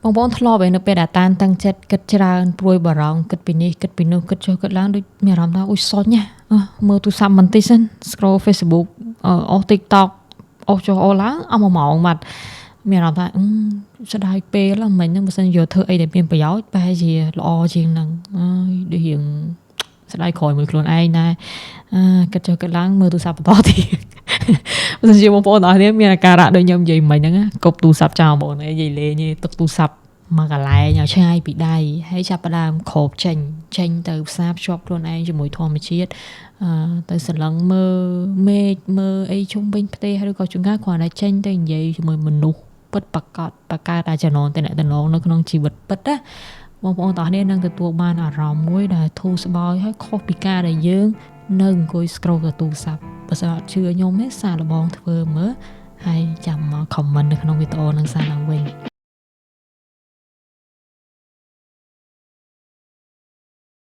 បងប្អូនធ្លាប់ឯនៅពេលដែលតានតឹងចិត្តគិតច្រើនព្រួយបារម្ភគិតពីនេះគិតពីនោះគិតចុះគិតឡើងដូចមានអារម្មណ៍ថាអូយសុញណាមើលទូរស័ព្ទបន្តិចសិន scroll Facebook អស់ TikTok អស់ចុះអស់ឡើងអស់1ម៉ោងបាត់មានអារម្មណ៍ថាស្ដាយពេលហ្នឹងមិនហ្នឹងបើសិនយកធ្វើអីដែលមានប្រយោជន៍ប្រហែលជាល្អជាងហ្នឹងដូចរៀងស្ដាយក្រោយមួយខ្លួនឯងដែរគិតចុះគិតឡើងមើលទូរស័ព្ទបន្តទៀតបើសិនជាបងប្អូនអរគ្នាមានអាការៈដូចខ្ញុំនិយាយមិញហ្នឹងគប់ទូរស័ព្ទចោលបងប្អូននិយាយលេងទុកទូរស័ព្ទមកកន្លែងឲ្យឆ្ងាយពីដៃហើយចាប់ផ្ដើមគ្របចេញទៅផ្សារភ្ជាប់ខ្លួនឯងជាមួយធម្មជាតិទៅសន្លឹងមើលមេឃមើលអីជុំវិញផ្ទះឬក៏ជួនកាលគ្រាន់តែចេញទៅនិយាយជាមួយមនុស្សពិតប្រាកដបង្កើតអាចចំណងតំណែងនៅក្នុងជីវិតពិតណាបងប្អូនទាំងអស់គ្នានឹងទទួលបានអារម្មណ៍មួយដែលធូរស្បើយហើយខុសពីការដែលយើងនៅអង្គុយ scroll ទៅទូរស័ព្ទបើសិនអត់ជឿខ្ញុំទេសាកល្បងធ្វើមើលហើយចាំមក comment នៅក្នុងវីដេអូនឹងសារឡើងវិញ